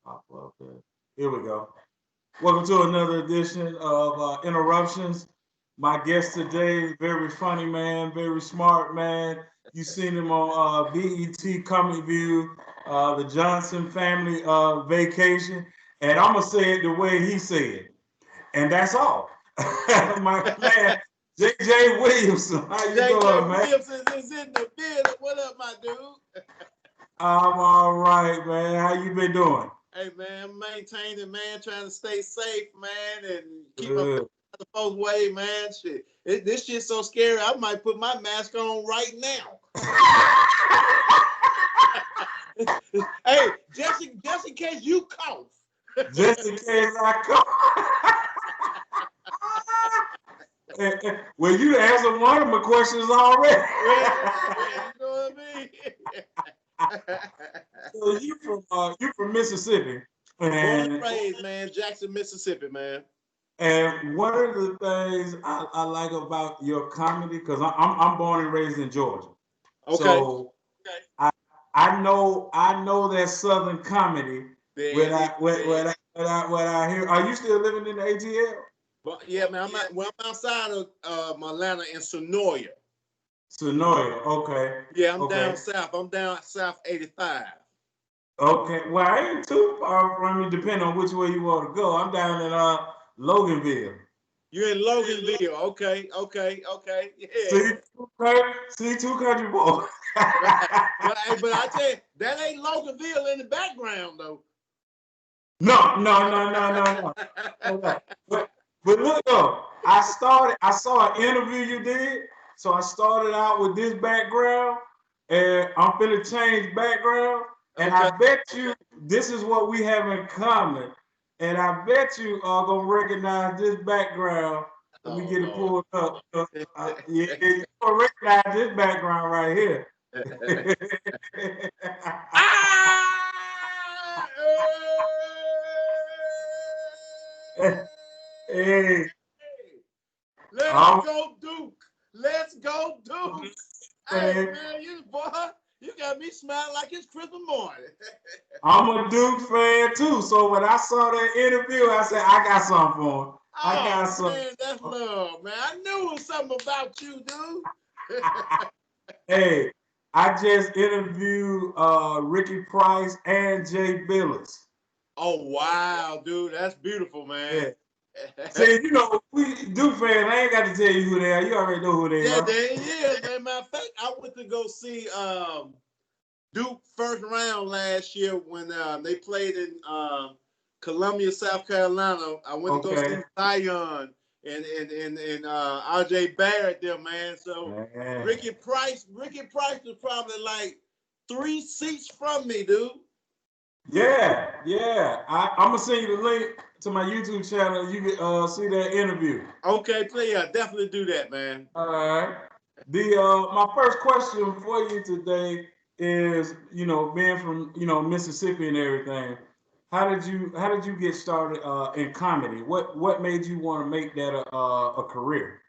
Pop up there. Here we go. Welcome to another edition of Interruptions. My guest today, very funny man, very smart man. You seen him on BET Comedy View, the Johnson Family Vacation, and I'm gonna say it the way he said it, and that's all. My man, JJ Williamson, how you JJ doing, man? Williamson is in the building. What up, my dude? I'm all right, man. How you been doing? Hey, man, maintaining, man, trying to stay safe, man, and keep up Good. the folks' way, man. Shit, this shit's so scary. I might put my mask on right now. Hey, just in case you cough. Just in case I come. Well, you answered one of my questions already. Yeah, you know what I mean? So you from Mississippi, Born and and raised, man, Jackson, Mississippi, man. one of the things I like about your comedy, because I'm born and raised in Georgia, Okay. so I I know that Southern comedy. There When it is. I hear, are you still living in the ATL? But yeah, man, I'm outside of Atlanta in Sonoya. Sonoya, okay, Yeah, I'm down okay. south. I'm down south 85. Okay, well, I ain't too far from you, depending on which way you want to go. I'm down in Loganville. You're in Loganville. Okay, okay, okay. Yeah. See two country boys. Right. But I tell you, that ain't Loganville in the background though. No. No. But look though, I saw an interview you did, so I started out with this background, and I'm finna change background, and Okay. I bet you this is what we have in common, and I bet you are gonna recognize this background. Let me Oh get it Lord. pulled up. Yeah, you're gonna recognize this background right here. Ah! Hey, Let's I'm go, Duke. Let's go, Duke. Hey, saying man, you got me smiling like it's Christmas morning. I'm a Duke fan too. So when I saw that interview, I said, I got something for him. I got Oh, some. man, that's love, man. I knew it was something about you, dude. Hey, I just interviewed Ricky Price and Jay Billis. Oh, wow, dude. That's beautiful, man. Yeah. See, we Duke fans, I ain't got to tell you who they are. You already know who they Yeah, are. there he is, man. Matter of fact, I went to go see Duke first round last year when they played in Columbia, South Carolina. I went to go see Okay. Zion and RJ Barrett there, man. So Man. Ricky Price was probably like 3 seats from me, dude. Yeah. I'm gonna send you the link to my YouTube channel. You can see that interview. Okay, play. Yeah, definitely do that, man. All right. The My first question for you today is, being from Mississippi and everything. How did you get started in comedy? What made you want to make that a career?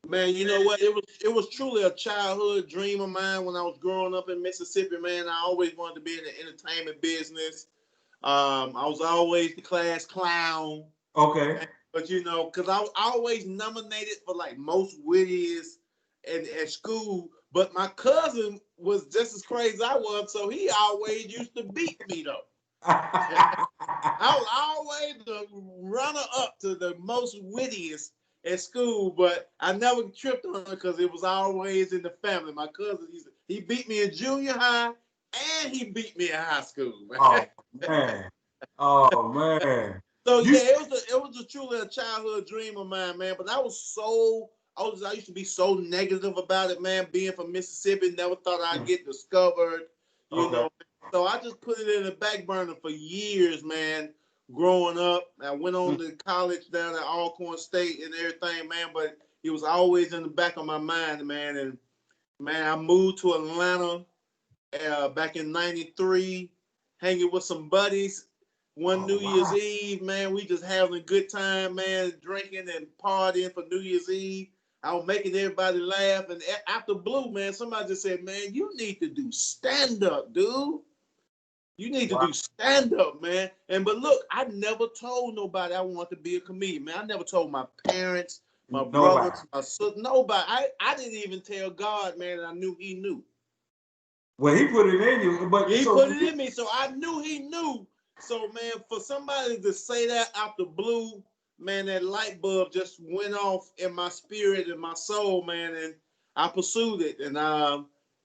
Man, you know what? It was truly a childhood dream of mine when I was growing up in Mississippi. Man, I always wanted to be in the entertainment business. I was always the class clown, Okay. but because I was always nominated for like most wittiest at school. But my cousin was just as crazy as I was, so he always used to beat me though. I was always the runner up to the most wittiest at school, but I never tripped on it because it was always in the family. My cousin, he beat me in junior high and he beat me in high school. Oh man. Oh man. So You yeah, it was truly a childhood dream of mine, man. But I used to be so negative about it, man. Being from Mississippi, never thought I'd get discovered, you okay? know. So I just put it in the back burner for years, man. Growing up, I went on to college down at Alcorn State and everything, man. But it was always in the back of my mind, man. And man, I moved to Atlanta back in '93, hanging with some buddies. One Oh New Year's wow. Eve, man, we just having a good time, man, drinking and partying for New Year's Eve. I was making everybody laugh, and after blue, man, somebody just said, "Man, you need to do stand up, dude." You need to Wow. do stand up, man. And but look, I never told nobody I wanted to be a comedian, man. I never told my parents, my Nobody. brothers, my sister, nobody. I didn't even tell God, man, and I knew He knew. Well, he put it in you, but He so put it in me, so I knew He knew. So, man, for somebody to say that out the blue, man, that light bulb just went off in my spirit and my soul, man, and I pursued it. And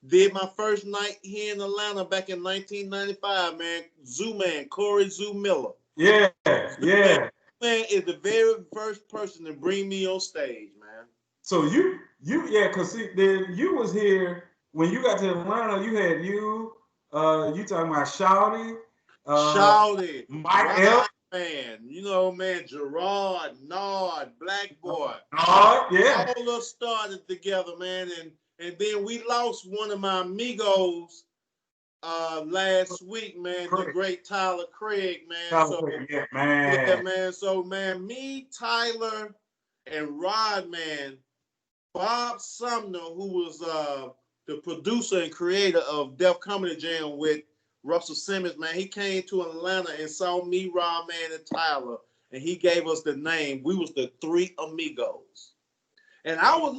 did my first night here in Atlanta back in 1995, man. Zoo Man, Corey Zoo Miller. yeah, Zoo Man, yeah. Man is the very first person to bring me on stage, man. So yeah, cause see, then you was here when you got to Atlanta. You had you talking about Shawty, uh, Shouted, Mike L. Rod Man, you know, man, Gerard, Nard, Black Boy. Oh, yeah, All us started together, man, and then we lost one of my amigos last week, man, the Craig, great Tyler Craig, man. Tyler So Perry, yeah, yeah, man. man. So man, me, Tyler, and Rod, man, Bob Sumner, who was the producer and creator of Def Comedy Jam with Russell Simmons, man, he came to Atlanta and saw me, Rod, man, and Tyler, and he gave us the name. We was the Three Amigos. And I was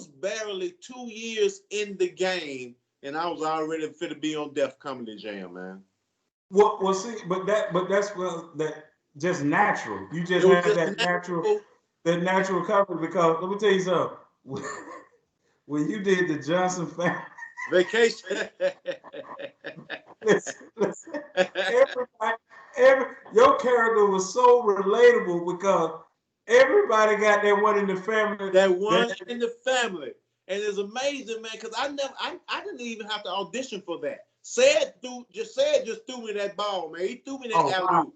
barely 2 years in the game, and I was already fit to be on Def Comedy Jam, man. Well, see, but that's well, that just natural. You It just was have just natural that natural cover because let me tell you something. When you did the Johnson family, vacation. listen, everybody, your character was so relatable because everybody got that one in the family That that one in the family. And it's amazing, man, because I didn't even have to audition for that. Said just threw me that ball, man. He threw me that oh alley wow, oop.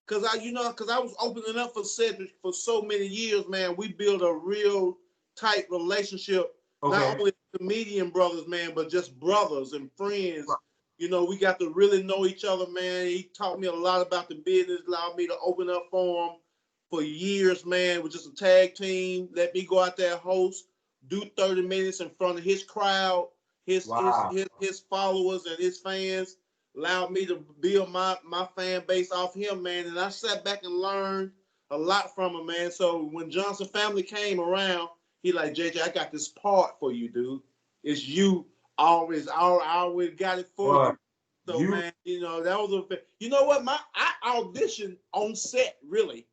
Cause I was opening up for Cedric for so many years, man. We built a real tight relationship, not okay, only comedian brothers, man, but just brothers and friends. You know, we got to really know each other, man. He taught me a lot about the business, allowed me to open up for him for years, man. With just a tag team, let me go out there, host, do 30 minutes in front of his crowd, wow, his followers and his fans, allowed me to build my fan base off him, man. And I sat back and learned a lot from him, man. So when Johnson family came around, he like, JJ, I got this part for you, dude. It's you I always got it for boy, you. So you man, that was you know what? I auditioned on set, really.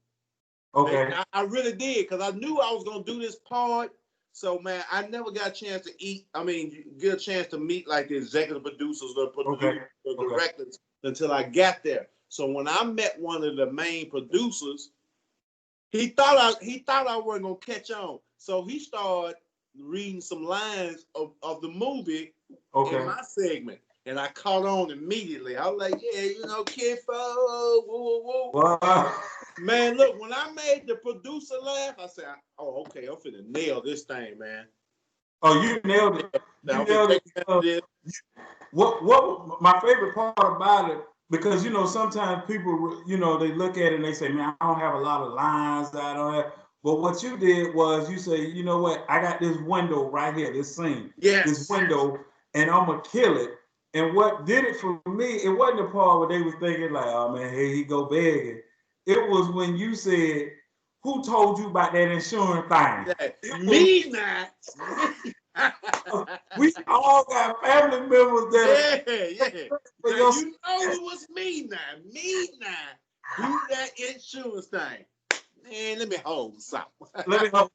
Man, okay, I really did because I knew I was gonna do this part. So man, I never got a chance to eat. I mean, get a chance to meet like the executive producers, okay, the okay, directors until I got there. So when I met one of the main producers, he thought I wasn't gonna catch on. So he started reading some lines of the movie in okay. my segment. And I caught on immediately. I was like, yeah, Kid Fo, woo, woo, woo. Well, Man, look, when I made the producer laugh, I said, oh, okay, I'm finna nail this thing, man. oh, you nailed it. You I'm finna nailed take it. care of this. What my favorite part about it because sometimes people they look at it and they say, man, I don't have a lot of lines that I don't have. But what you did was you say, you know what, I got this window right here, this scene, this Yes. window, and I'm gonna kill it. And what did it for me, it wasn't the part where they was thinking like, oh man, here he go begging. It was when you said, who told you about that insurance thing? Yeah. It was Me not. Me. we all got family members that Yeah, yeah. for Now your you know it was me now. Me now. Do that insurance thing. Man, let me hold something. let me know.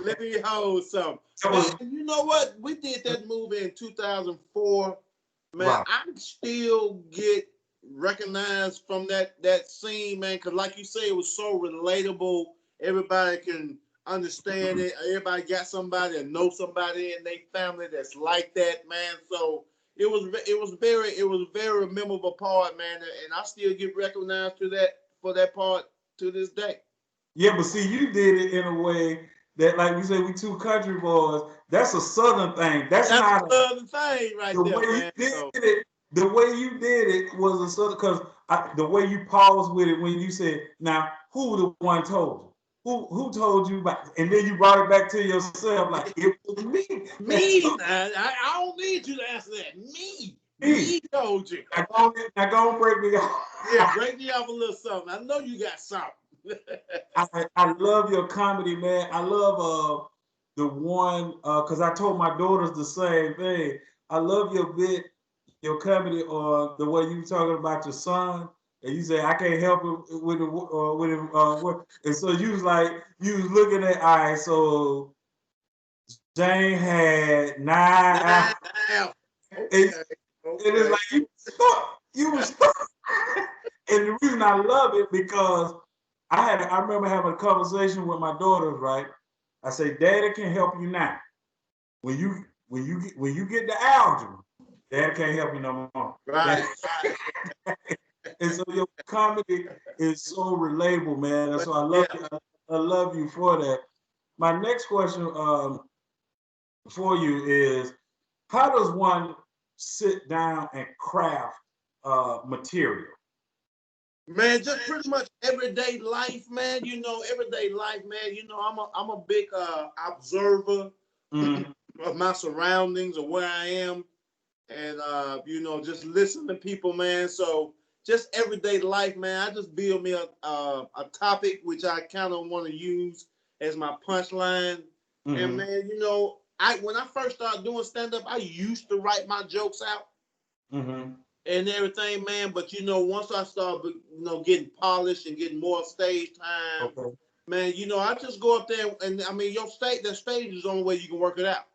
Let me hold some. That Man, was you know what? We did that movie in 2004. Man, wow. I still get recognized from that scene, man, because like you say, it was so relatable. Everybody can understand it. Everybody got somebody and know somebody in their family that's like that, man. So it was very memorable part, man, and I still get recognized for that part to this day. Yeah, but see, you did it in a way that, like we say, we two country boys. That's a southern thing. That's That's not the other thing right the way there, you man. did So it. The way you did it was a southern because the way you paused with it when you said, "Now, who the one told you?" who told you about? And then you brought it back to yourself, like it was me. Me, I don't need you to answer that. Me told you. Now go and break me off. Yeah, break me off a little something. I know you got something. I love your comedy, man. I love the one because I told my daughters the same thing. I love your bit, your comedy on the way you talking about your son, and you say I can't help it with him. And so you was looking at, all right, so Jane had 9 hours. Now, And, okay, and it's like you were stuck. You were stuck. And the reason I love it because I remember having a conversation with my daughters, right? I say, Daddy can help you now. When you get the algebra, Daddy can't help you no more. right. And so your comedy is so relatable, man. And so Yeah. I love you for that. My next question for you is, how does one sit down and craft material? Man, just pretty much everyday life, man. You know, everyday life, man. You know, I'm a big observer Mm, of my surroundings, of where I am, and you know, just listen to people, man. So just everyday life, man. I just build me a topic which I kind of want to use as my punchline. And mm-hmm, man, you know, I when I first started doing stand up, I used to write my jokes out mm-hmm. and everything, man. But you know, once I started, you know, getting polished and getting more stage time, Okay. man, you know, I just go up there and I mean, the stage is the only way you can work it out.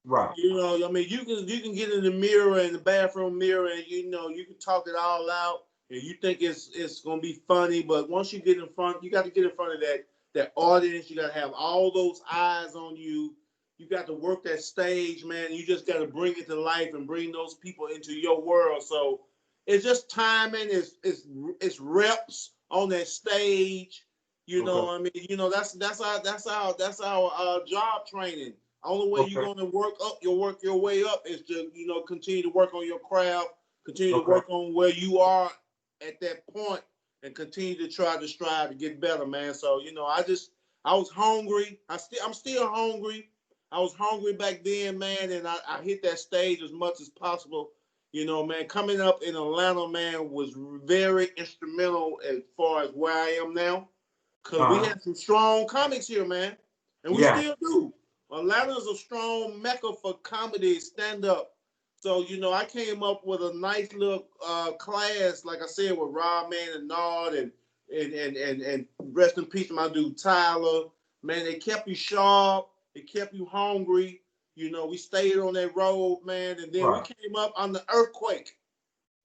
Right. You know, I mean, you can get in the mirror in the bathroom mirror, and you know, you can talk it all out, and you think it's gonna be funny, but once you get in front, you got to get in front of that audience. You got to have all those eyes on you. You got to work that stage, man. You just got to bring it to life and bring those people into your world. So it's just timing. It's reps on that stage. You Okay. know, I mean, you know, that's our job training. Only way you're Okay. going to work up, you'll work your way up is to, you know, continue to work on your craft, continue to Okay. work on where you are at that point, and continue to try to strive to get better, man. So, you know, I was hungry. I'm still hungry. I was hungry back then, man, and I hit that stage as much as possible. You know, man, coming up in Atlanta, man, was very instrumental as far as where I am now. Because we Uh-huh. had some strong comics here, man. And we Yeah. still do. Atlanta's a strong mecca for comedy, stand up. So, you know, I came up with a nice little class, like I said, with Rob Man and Nard and rest in peace, my dude Tyler. Man, they kept you sharp, they kept you hungry. You know, we stayed on that road, man, and then we Right. came up on the Earthquake.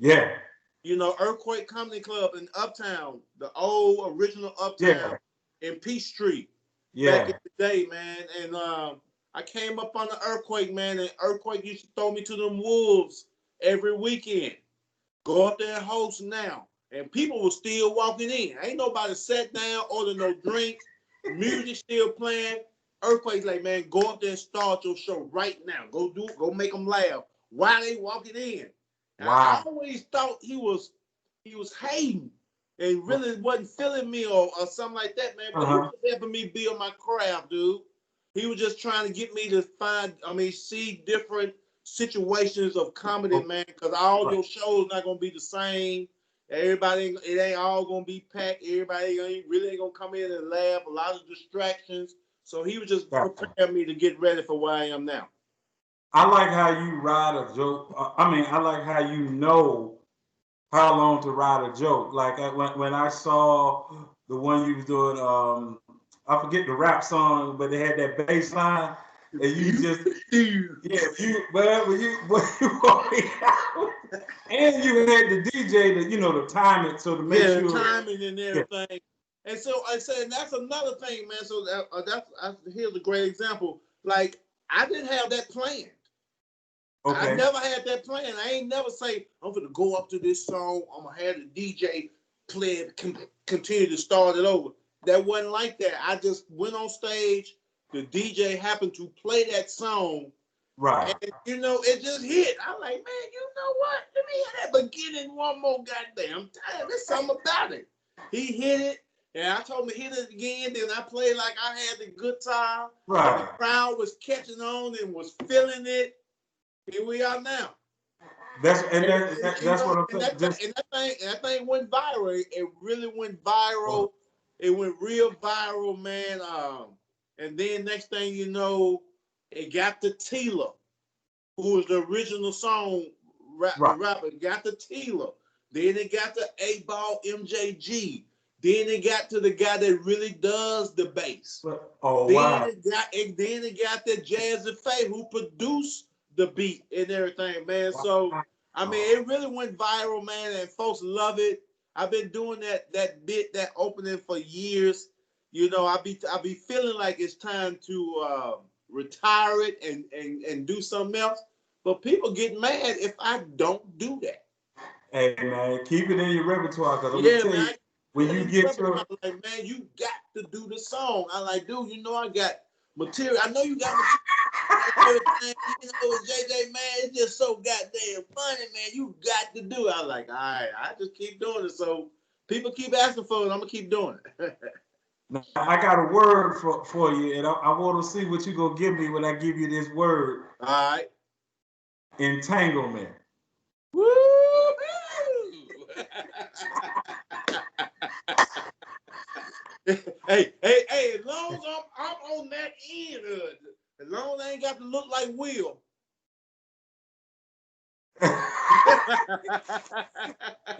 Yeah. You know, Earthquake Comedy Club in Uptown, the old original Uptown Yeah. in Peachtree back in Yeah. the day, man. And I came up on the Earthquake, man, and Earthquake used to throw me to them wolves every weekend. Go up there and host now. And people were still walking in. Ain't nobody sat down, ordered no drinks, music still playing. Earthquake's like, man, go up there and start your show right now. Go make them laugh. Why they walking in? And I Wow. always thought he was hating and really wasn't feeling me or something like that, man. But he Uh-huh. was helping me build my craft, dude. He was just trying to get me to see different situations of comedy, Okay. man, because all Right. your shows not gonna be the same. Everybody, it ain't all gonna be packed. Everybody really ain't gonna come in and laugh. A lot of distractions. So he was just Gotcha. preparing me to get ready for where I am now. I like how you ride a joke. I mean, I like how you know how long to ride a joke. Like when I saw the one you was doing, I forget the rap song, but they had that bass line, and you just yeah, and you had the DJ to to time it so to make Yeah, sure. timing and Yeah. everything. And so I said, that's another thing, man. So here's a great example. Like I didn't have that planned. I Okay. never had that plan. I ain't never say I'm gonna go up to this song. I'm gonna have the DJ play it, continue to start it over. That wasn't like that. I just went on stage. The DJ happened to play that song, Right. and you know it just hit. I'm like, man, you know what? Let me hear that beginning one more goddamn time. There's something about it. He hit it, And I told him to hit it again. Then I played like I had the good time. Right. The crowd was catching on and was feeling it. Here we are now. That's what I'm And saying. that thing went viral. It really went viral. It went real viral, man. And then next thing you know, it got to Tila, who was the original song rapper. It got to Tila. Then it got to 8-Ball MJG. Then it got to the guy that really does the bass. Wow. Then it got that Jazzy Faye who produced the beat and everything, man. Wow. So I mean, it really went viral, man, and folks love it. I've been doing that opening for years. You know, I be feeling like it's time to retire it and do something else. But people get mad if I don't do that. Hey man, keep it in your repertoire, because I'm Yeah, gonna tell man. you, when you get to like, man, you got to do the song. I like, dude, you know I got material. I know you got material. You know, JJ, man, it's just so goddamn funny, man. You got to do it. I like, all right, I just keep doing it. So people keep asking for it. I'm gonna keep doing it. now, I got a word for you, and I want to see what you gonna give me when I give you this word. All right. Entanglement. Woo! hey, as long as I'm on that end of it, as long as I ain't got to look like Will.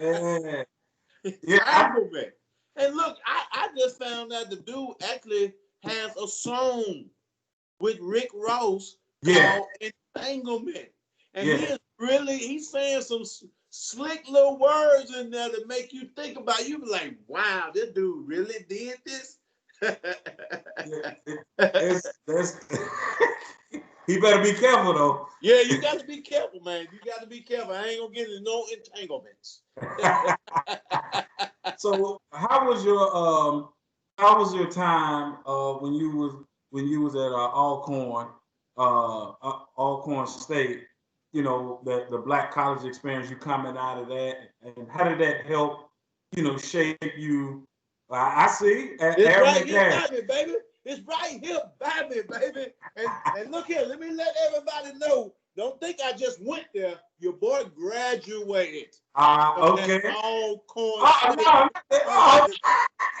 Yeah. Entanglement. And look, I just found out the dude actually has a song with Rick Ross called Entanglement. And he's saying some slick little words in there to make you think about it. You be like, wow, this dude really did this? He better be careful though. Yeah, you got to be careful, man. You got to be careful. I ain't gonna get into no entanglements. So how was your time when you was at Alcorn State? You know, the black college experience, you coming out of that, and how did that help, shape you? I see. It's right here by me, baby. It's right here by me, baby. And look here, let me let everybody know. Don't think I just went there. Your boy graduated. Okay. Alcorn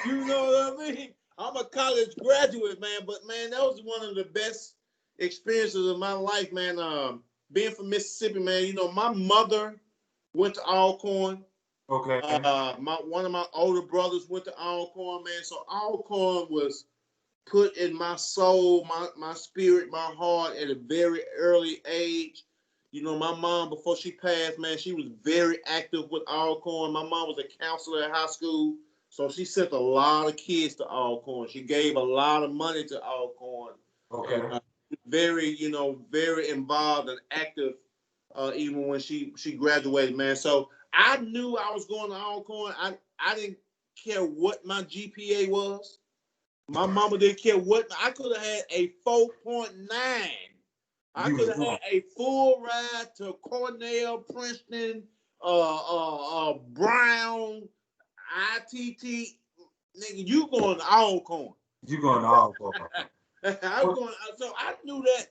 You know what I mean? I'm a college graduate, man. But man, that was one of the best experiences of my life, man. Being from Mississippi, man. You know, my mother went to Alcorn. Okay. One of my older brothers went to Alcorn, man. So Alcorn was put in my soul, my spirit, my heart at a very early age. You know, my mom, before she passed, man, she was very active with Alcorn. My mom was a counselor at high school, so she sent a lot of kids to Alcorn. She gave a lot of money to Alcorn. Okay. And, very involved and active, even when she graduated, man. So I knew I was going to Alcorn. I didn't care what my GPA was. My mama didn't care what. I could have had a 4.9. I could have had a full ride to Cornell, Princeton, Brown, ITT. Nigga, you going to Alcorn. You going to Alcorn. So I knew that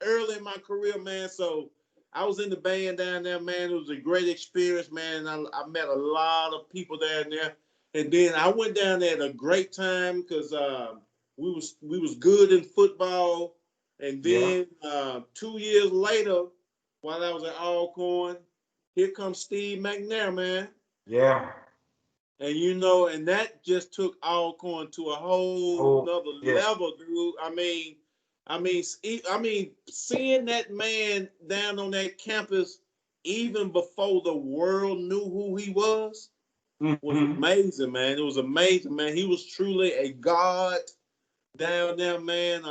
early in my career, man. So I was in the band down there, man. It was a great experience, man. I met a lot of people down there. And then I went down there at a great time because we was good in football. And then 2 years later, while I was at Alcorn, here comes Steve McNair, man. Yeah. And and that just took Alcorn to a whole nother level, dude. I mean, seeing that man down on that campus, even before the world knew who he was amazing, man. It was amazing, man. He was truly a god down there, man.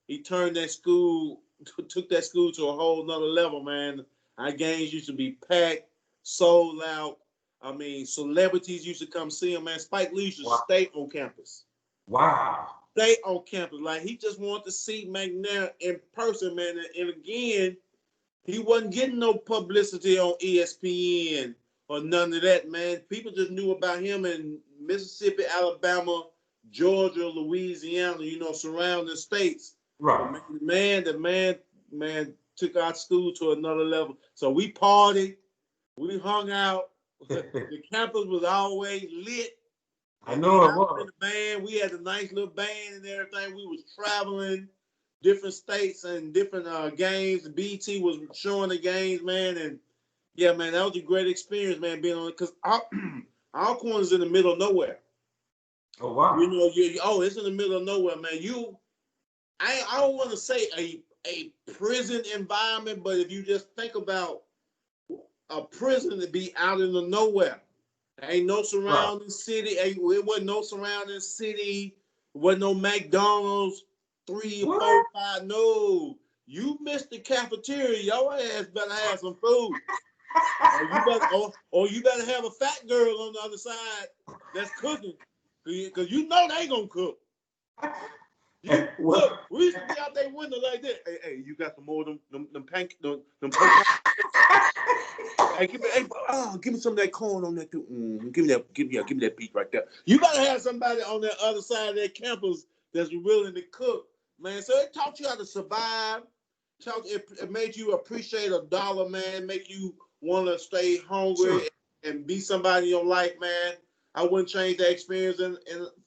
He turned that school, took that school to a whole nother level, man. Our games used to be packed, sold out. I mean, celebrities used to come see him, man. Spike Lee used to stay on campus. Wow. Stay on campus. Like, he just wanted to see McNair in person, man. And again, he wasn't getting no publicity on ESPN or none of that, man. People just knew about him and Mississippi, Alabama, Georgia, Louisiana, surrounding states. Right. The man took our school to another level. So we partied, we hung out. The campus was always lit. I And know then it I was in was. the band. We had a nice little band and everything. We was traveling different states and different games. BT was showing the games, man. And yeah, man, that was a great experience, man, being on it. Because Alcorn is in the middle of nowhere. Oh wow. It's in the middle of nowhere, man. I don't want to say a prison environment, but if you just think about a prison to be out in the nowhere. Ain't no Right. surrounding city. It wasn't no surrounding city. Wasn't no McDonald's, 3 or 4, What? 5. No. You missed the cafeteria. Your ass better have some food. Or you better have a fat girl on the other side that's cooking. Because they ain't going to cook. Look, we used to be out there window like that. Hey, you got some more of them Hey, give me some of that corn on that too. Give me that beef right there. You gotta have somebody on the other side of that campus that's willing to cook, man. So it taught you how to survive. It made you appreciate a dollar, man. Make you want to stay hungry and be somebody in your life, man. I wouldn't change that experience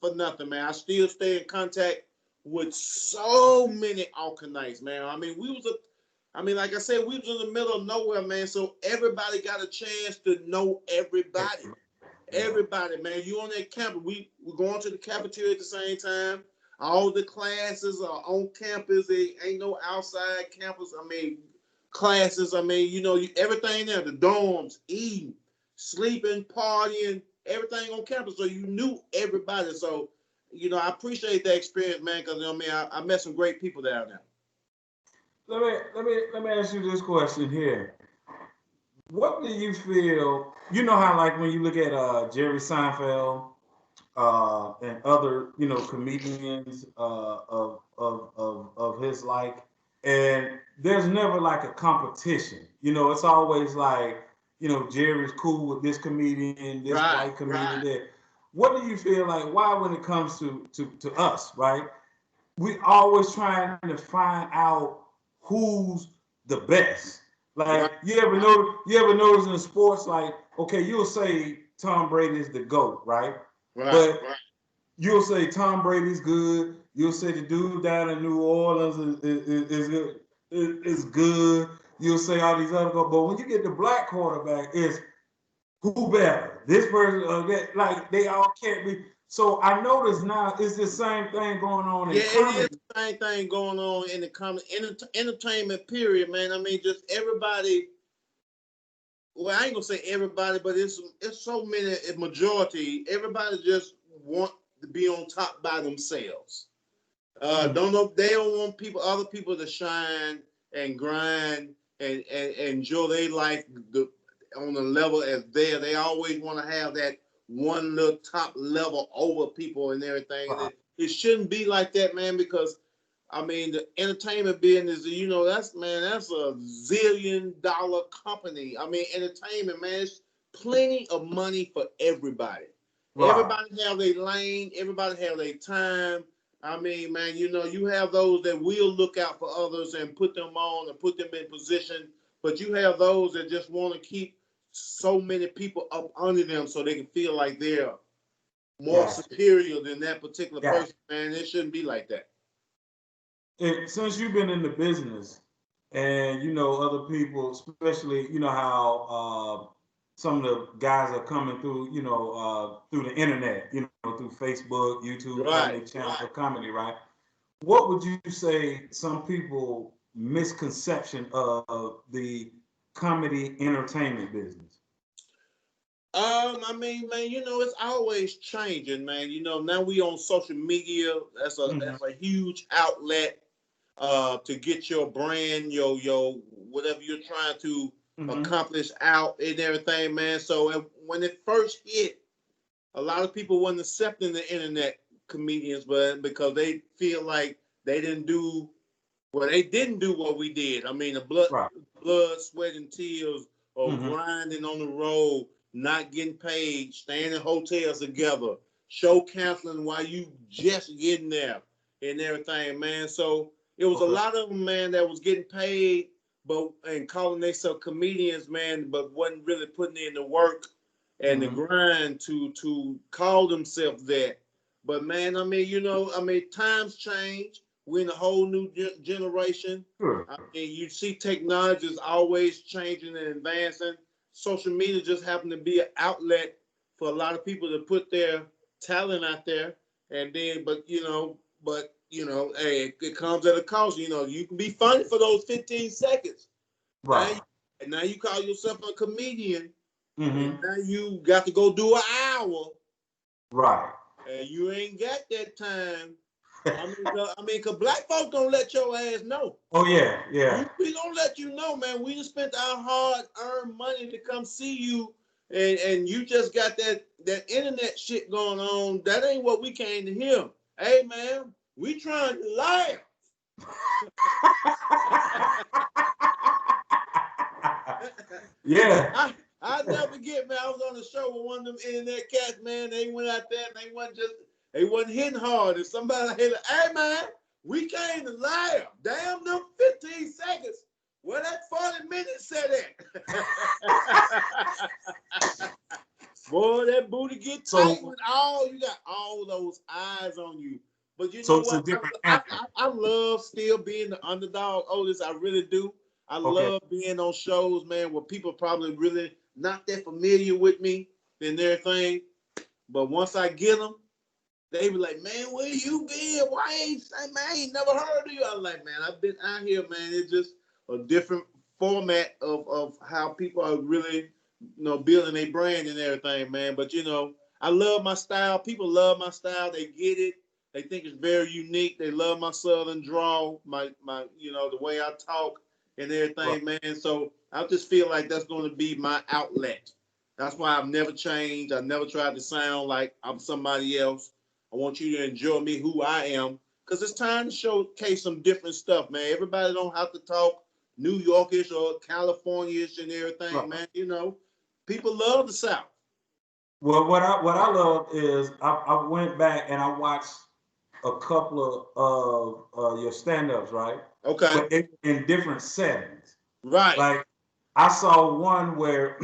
for nothing, man. I still stay in contact with so many Alcanites, man. Like I said, we was in the middle of nowhere, man. So everybody got a chance to know everybody. Everybody, man. You on that campus. We're going to the cafeteria at the same time. All the classes are on campus. There ain't no outside campus. Classes. Everything there. The dorms, eating, sleeping, partying, everything on campus. So you knew everybody. So, I appreciate that experience, man, because I met some great people down there. Let me ask you this question here. What do you feel? You know how like when you look at Jerry Seinfeld and other comedians of his like, and there's never like a competition. It's always like Jerry's cool with this comedian, this Right, white comedian right. there. What do you feel like? Why when it comes to us, right? We always trying to find out who's the best. Right, Like you ever notice in sports, like, okay, you'll say Tom Brady's the GOAT, right? right, But you'll say Tom Brady's good. You'll say the dude down in New Orleans is good. You'll say all these other guys. But when you get the black quarterback, it's who better? This person, that, like they all can't be. So I notice now it's the same thing going on Yeah, in it is comedy. the same thing going on in the entertainment period, man. Just everybody. Well, I ain't gonna say everybody, but it's so many. A majority. Everybody just want to be on top by themselves. Don't know. They don't want other people to shine and grind and enjoy their life on the level as there. They always want to have that one little top level over people and everything. And Right. it shouldn't be like that, man. Because the entertainment business, that's a $1 zillion company. Entertainment, man, it's plenty of money for everybody. Right. Everybody have their lane. Everybody have their time. Man, you have those that will look out for others and put them on and put them in position. But you have those that just want to keep so many people up under them so they can feel like they're more Gotcha. superior than that particular Gotcha. person. Man, it shouldn't be like that. Since you've been in the business and you know other people, especially how some of the guys are coming through, through the internet, through Facebook, YouTube, having Right, their channel for comedy, right? What would you say some people misconception of the comedy entertainment business? Man, it's always changing, man. Now we on social media. That's a Mm-hmm. that's a huge outlet to get your brand, your whatever you're trying to Mm-hmm. accomplish out and everything, man. So when it first hit, a lot of people wasn't accepting the internet comedians, but because they feel like they didn't do what we did. The Right. blood, sweat, and tears of Mm-hmm. grinding on the road, not getting paid, staying in hotels together. show canceling while you just getting there and everything, man. So it was a Okay. lot of them, man, that was getting paid, but and calling themselves comedians, man, but wasn't really putting in the work and the Mm-hmm. grind to call themselves that. But man, I mean, times change. We're in a whole new generation. Sure. I mean, you see technology is always changing and advancing. Social media just happened to be an outlet for a lot of people to put their talent out there. And then, hey, it comes at a cost. You can be funny for those 15 seconds. Now, Right. now you call yourself a comedian, and Mm-hmm. now you got to go do an hour, Right. and you ain't got that time. Cause black folks don't let your ass know. Oh yeah, yeah. We don't let you know, man. We just spent our hard-earned money to come see you, and you just got that internet shit going on. That ain't what we came to hear. Hey, man, we trying to laugh. Yeah. I never forget, man. I was on the show with one of them internet cats, man. They went out there and they wasn't hitting hard. And somebody hit, hey man, we came to laugh. Damn them 15 seconds. Where that 40 minutes said at? Boy, that booty get tight with you got all those eyes on you. But you So know it's a what? different I love still being the underdog, Otis. I really do. I Okay. love being on shows, man, where people probably really not that familiar with me and everything. But once I get them, they be like, man, where you been? Why ain't man? I ain't never heard of you. I'm like, man, I've been out here, man. It's just a different format of how people are really, building their brand and everything, man. But I love my style. People love my style. They get it. They think it's very unique. They love my southern drawl, my the way I talk and Right. everything, man. So I just feel like that's going to be my outlet. That's why I've never changed. I've never tried to sound like I'm somebody else. I want you to enjoy me who I am, because it's time to showcase some different stuff, man. Everybody don't have to talk New Yorkish or California-ish and everything, Right. man. People love the South. Well, what I love is I went back and I watched a couple of your stand-ups, right? Okay. But they in different settings. Right. Like I saw one where,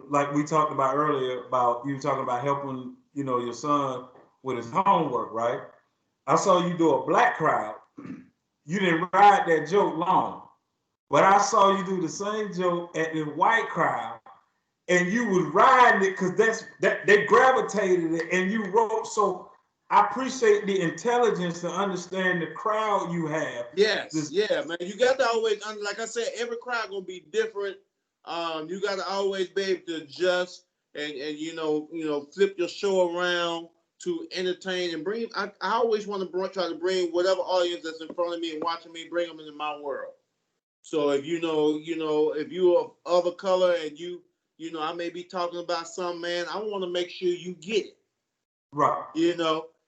like we talked about earlier, about you talking about helping, your son with his homework, right? I saw you do a black crowd. You didn't ride that joke long, but I saw you do the same joke at the white crowd, and you was riding it because that they gravitated it, and you wrote. So I appreciate the intelligence to understand the crowd you have. Yes, This yeah, man. You got to always, like I said, every crowd gonna be different. You got to always be able to adjust and flip your show around to entertain and bring. I always want to try to bring whatever audience that's in front of me and watching me, bring them into my world. So if if you're of other color and I may be talking about some, man, I want to make sure you get it. right,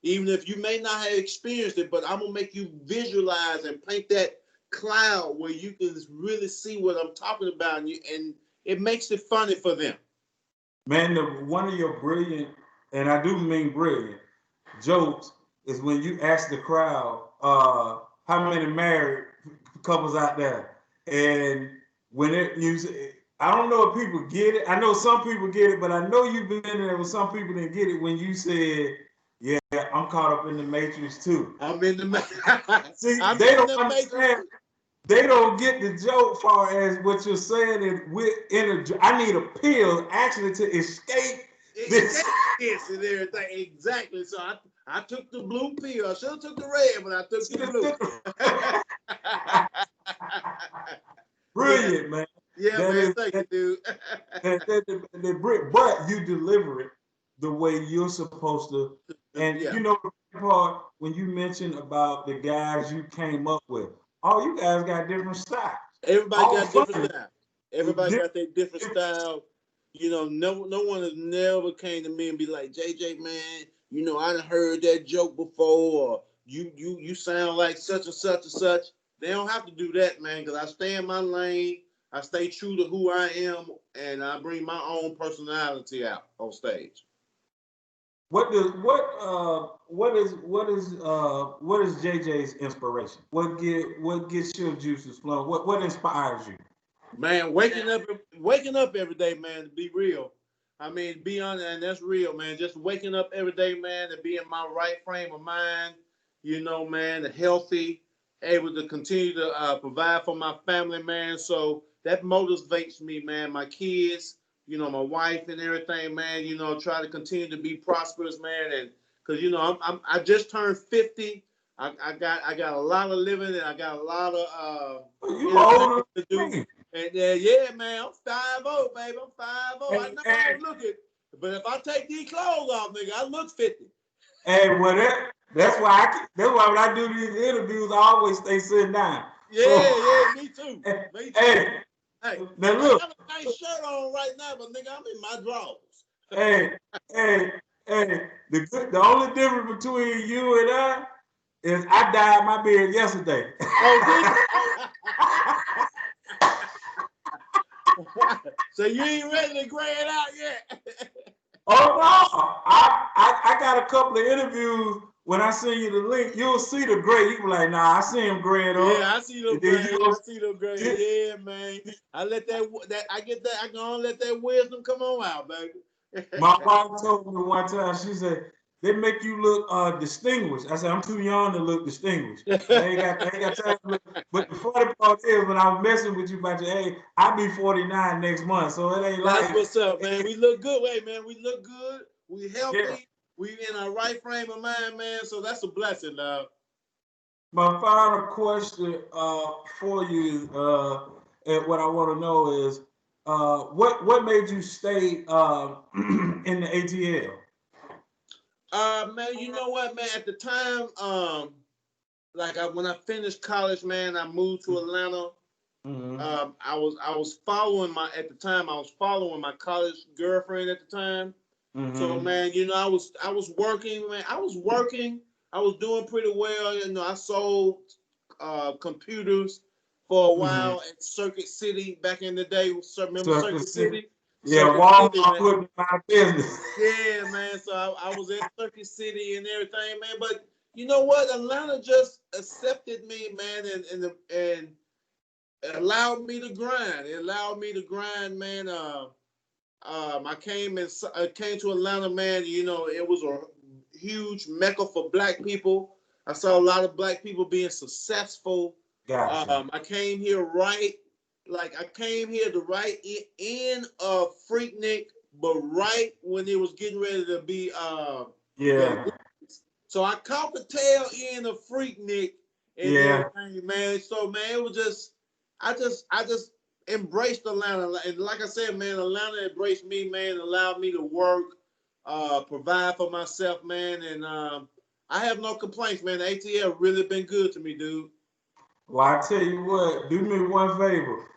Even if you may not have experienced it, but I'm gonna make you visualize and paint that cloud where you can really see what I'm talking about, and it makes it funny for them. man. One of your brilliant, and I do mean brilliant, jokes is when you ask the crowd, how many married couples out there, and when I don't know if people get it. I know some people get it, but I know you've been in there with some people that get it when you said, "Yeah, I'm caught up in the matrix too." I'm in the See, I'm they in don't the matrix. understand. They don't get the joke far as what you're saying is we're in a. I need a pill actually to escape this. Escape this and everything. Exactly. So I took the blue pill. I should have took the red, but I took the blue. Yeah, Brilliant, man. yeah, That man. is Thank you, dude. but you deliver it the way you're supposed to. And Yeah. the part when you mentioned about the guys you came up with, all you guys got different styles. Everybody All got different funny, style. Everybody different. got their different style. No one has never came to me and be like, JJ, man, I done heard that joke before, or you sound like such and such and such. They don't have to do that, man, because I stay in my lane. I stay true to who I am, and I bring my own personality out on stage. what is JJ's inspiration? What gets your juices flowing? What inspires you? Man, waking up every day, man, to be real. I mean, be honest, and that's real, man. Just waking up every day, man, to be in my right frame of mind, man, healthy, able to continue to provide for my family, man. So that motivates me, man. My kids, my wife and everything, man. Try to continue to be prosperous, man, and because I just turned 50. I got a lot of living and I got a lot of You entertainment older to than do. me. And yeah, man, I'm 5'0", baby. I'm 5'0". I Hey, know I hey, don't look it, but if I take these clothes off, nigga, I look 50. hey, that's why when I do these interviews, I always stay sitting down. So, Yeah, yeah, me too. hey, Me too. hey, Hey, now I look, got a nice shirt on right now, but nigga, I'm in my drawers. hey, hey, hey, the only difference between you and I is I dyed my beard yesterday. Oh, did you? So you ain't ready to gray it out yet? Oh no! I got a couple of interviews. When I send you the link, you'll see the gray. You be like, nah, I see him graying Yeah, up. I see them And then gray. you I go, see them gray. Yeah, man. I let that I get that. I gonna let that wisdom come on out, baby. my wife told me one time, she said, they make you look distinguished. I said, I'm too young to look distinguished. I ain't got time to look. But the funny part is when I was messing with you about your age, I'll be 49 next month. So it ain't That's like what's up, man. We look good. Wait, man, we look good. We yeah. healthy. We in our right frame of mind, man. So that's a blessing, dog. My final question for you, and what I want to know is, what made you stay in the ATL? Man, you know what, man? At the time, when I finished college, man, I moved to Atlanta. Mm-hmm. I was following my college girlfriend at the time. So Mm-hmm. man, I was working, man. I was working. I was doing pretty well. I sold computers for a Mm-hmm. while at Circuit City back in the day. Remember So, Circuit City? yeah, Circuit City, Walmart man. put me out of business. Yeah, man. So I was at Circuit City and everything, man. But you know what? Atlanta just accepted me, man, and allowed me to grind. It allowed me to grind, man. I came to Atlanta, man. It was a huge mecca for black people. I saw a lot of black people being successful. Gotcha. I came here I came here the right end of Freaknik, but right when it was getting ready to be the Yeah. so I caught the tail end of Freaknik and Yeah. everything, man. So man, it was just I just embraced Atlanta. And like I said, man, Atlanta embraced me, man, allowed me to work, provide for myself, man. And I have no complaints, man. The ATL really been good to me, dude. Well, I tell you what, do me one favor.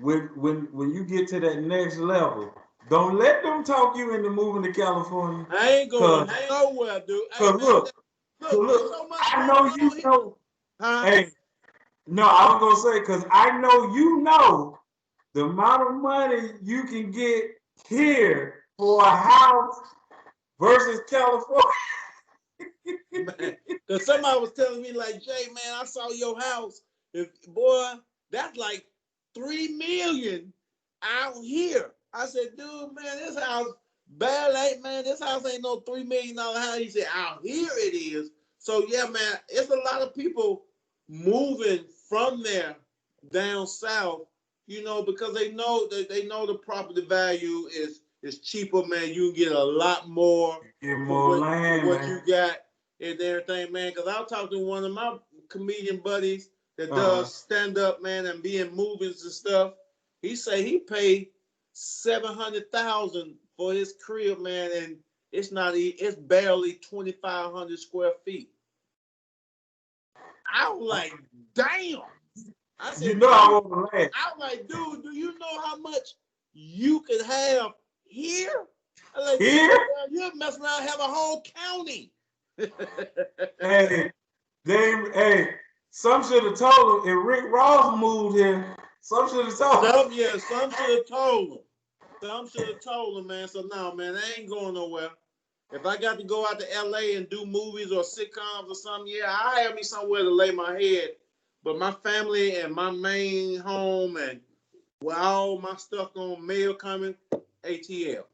When you get to that next level, don't let them talk you into moving to California. I ain't going Cause, nowhere, dude. Hey, cause man, look, cause look, there's look, so much I going know on you here. know. Huh? Hey, no, I was gonna say, cause I know you know the amount of money you can get here for a house versus California. Man, because somebody was telling me, like, Jay, man, I saw your house. Boy, that's like 3 million out here. I said, dude, man, this house barely ain't, man, this house ain't no $3 million house. He said, out here it is. So yeah, man, it's a lot of people moving from there down south, because they know the property value is cheaper, man. You can get a lot more Get for more what land, you man. got and everything, man. Because I talked to one of my comedian buddies that Uh-huh. does stand up, man, and be in movies and stuff. He say he paid 700,000 for his crib, man, and it's barely 2,500 square feet. I was like, damn. I You said, know I dude, want to laugh. I was like, dude, do you know how much you could have here? I was like, you Here, go down here, mess around, have a whole county. hey, hey, some should have told him if Rick Ross moved here, some should have told him. Some should have told him. Some should have told him, man. So no, man, I ain't going nowhere. If I got to go out to LA and do movies or sitcoms or something, yeah, I have me somewhere to lay my head. But my family and my main home and where all my stuff on mail coming, ATL.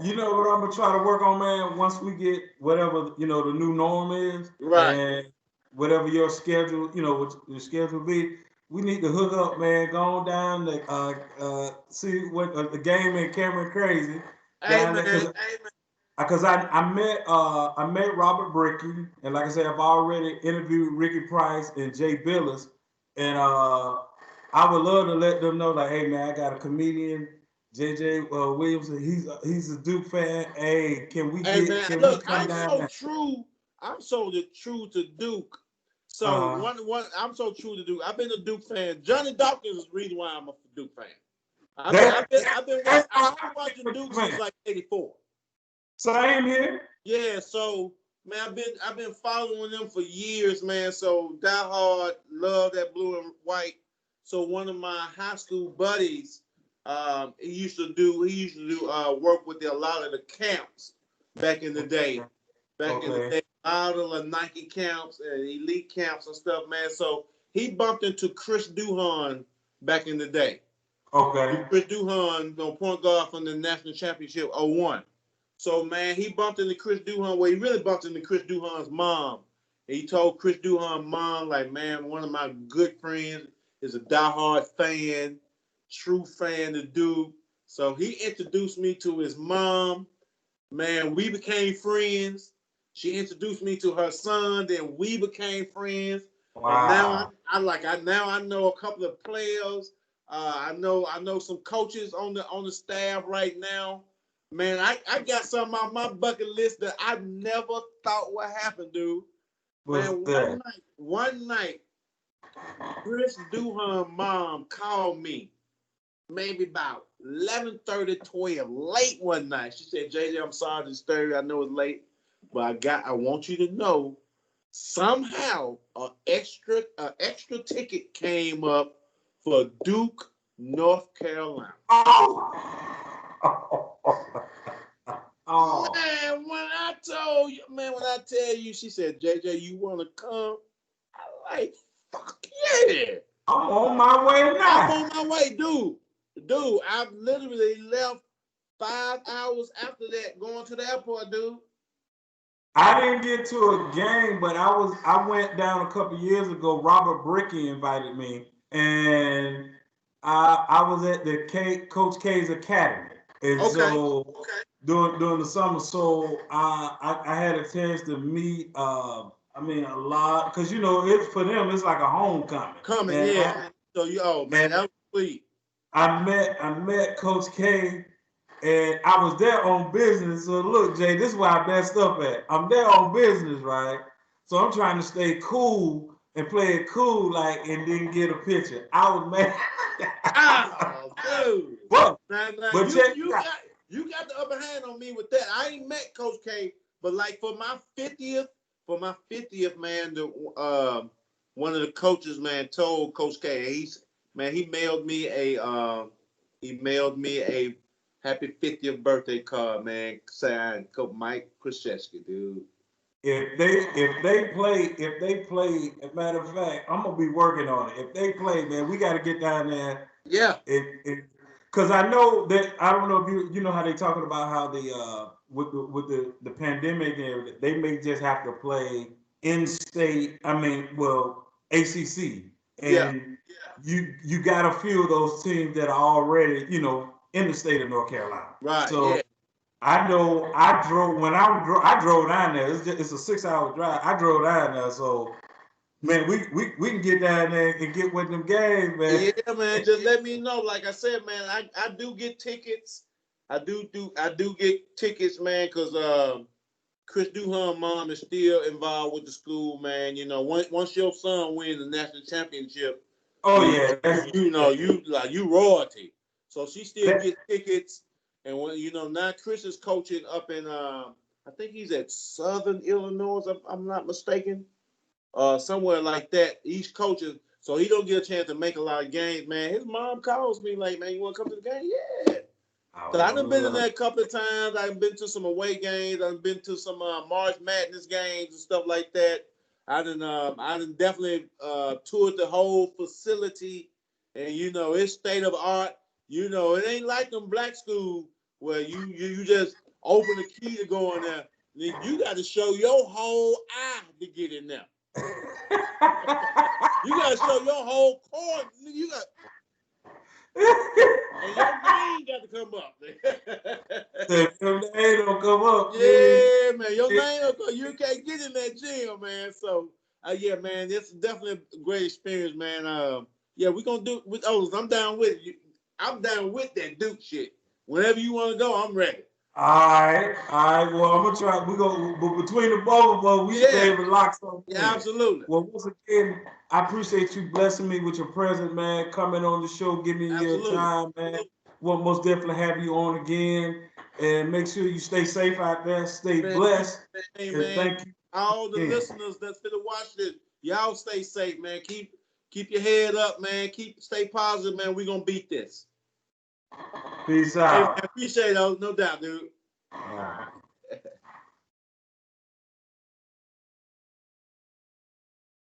You know what I'm gonna try to work on, man. Once we get whatever the new norm is, Right. and whatever your schedule, what your schedule be, we need to hook up, man. Go on down to see what the game in Cameron Crazy Hey down man, there hey because man. I met Robert Bricky, and like I said, I've already interviewed Ricky Price and Jay Billis, and I would love to let them know, like, hey man, I got a comedian, JJ Williamson. He's a Duke fan. Hey, Hey man, can we look, come down there? I'm so true to Duke. So Uh, I'm so true to Duke. I've been a Duke fan. Johnny Dawkins is the reason why I'm a Duke fan. I've been watching Duke since like '84. Same here. Yeah, so man, I've been following them for years, man. So die hard, love that blue and white. So one of my high school buddies, he used to do work with a lot of the camps back in the day. Back in the day, a lot of the Nike camps and elite camps and stuff, man. So he bumped into Chris Duhon back in the day. Okay. Chris Duhon, point guard from the national championship '01. So, man, he bumped into Chris Duhon. Well, he really bumped into Chris Duhon's mom. And he told Chris Duhon's mom, like, man, one of my good friends is a diehard fan, true fan of Duke. So he introduced me to his mom. Man, we became friends. She introduced me to her son. Then we became friends. Wow. And now I know a couple of players. I know some coaches on the staff right now. Man, I got something on my bucket list that I never thought would happen, dude. Man, one night, Chris Duhan's mom called me, maybe about 11:30, 12, late one night. She said, JJ, I'm sorry to disturb you. I know it's late, but I want you to know, somehow an extra ticket came up for Duke, North Carolina. Oh. Oh. Man, when I tell you, she said, JJ, you want to come? I like, fuck yeah. I'm on my way now. I'm on my way, dude. Dude, I've literally left 5 hours after that going to the airport, dude. I didn't get to a game, but I went down a couple years ago. Robert Bricky invited me, and I was at the Coach K's Academy, and so during the summer, so I had a chance to meet. I mean, a lot because it's for them. It's like a homecoming. Yeah. So man, that was sweet. I met Coach K. And I was there on business. So look, Jay, this is where I messed up at. I'm there on business, right? So I'm trying to stay cool and play it cool, like, and then get a picture. I was mad. Oh, dude. But you got the upper hand on me with that. I ain't met Coach K, but like for my 50th, man, one of the coaches, man, told Coach K, he mailed me a happy 50th birthday card, man, signed Coach Mike Krzyzewski, dude. If they play, as a matter of fact, I'm gonna be working on it. If they play, man, we got to get down there. Yeah. Because I know that I don't know if you know how they talking about how the with the pandemic and everything, they may just have to play in state. I mean, well, ACC, and you got a few of those teams that are already in the state of North Carolina. Right. So I know I drove down there. It's a 6-hour drive. I drove down there, so man, we can get down there and get with them games, man. Yeah, man. Just let me know. Like I said, man, I do get tickets. I do get tickets, man, because Chris Duhan's mom is still involved with the school, man. Once your son wins the national championship, you royalty. So she still gets tickets. And when now Chris is coaching up in I think he's at Southern Illinois, if I'm not mistaken. Somewhere like that. He's coaching, so he don't get a chance to make a lot of games, man. His mom calls me like, man, you want to come to the game? Yeah. So I done been in there a couple of times. I've been to some away games. I've been to some March Madness games and stuff like that. I done definitely toured the whole facility, and you know it's state of art. You know it ain't like them black schools where you just open the key to go in there. You got to show your whole eye to get in there. You got to show your whole core. You got. And your name got to come up. Your name don't come up. Yeah, man. Your name don't come. You can't get in that gym, man. So, yeah, man, it's definitely a great experience, man. Yeah, we're gonna do with O's. I'm down with it. I'm down with that Duke shit. Whenever you want to go, I'm ready. All right. Well, I'm gonna try. But between the both of us, we should be able to lock something in. Yeah, absolutely. Well, once again, I appreciate you blessing me with your presence, man. Coming on the show, giving me your time, man. We'll most definitely have you on again, and make sure you stay safe out there, stay blessed. Hey, man. Thank you. All the listeners that's gonna watch this, y'all stay safe, man. Keep your head up, man. Stay positive, man. We're gonna beat this. Peace out. Hey, man, appreciate it, no doubt, dude. All right.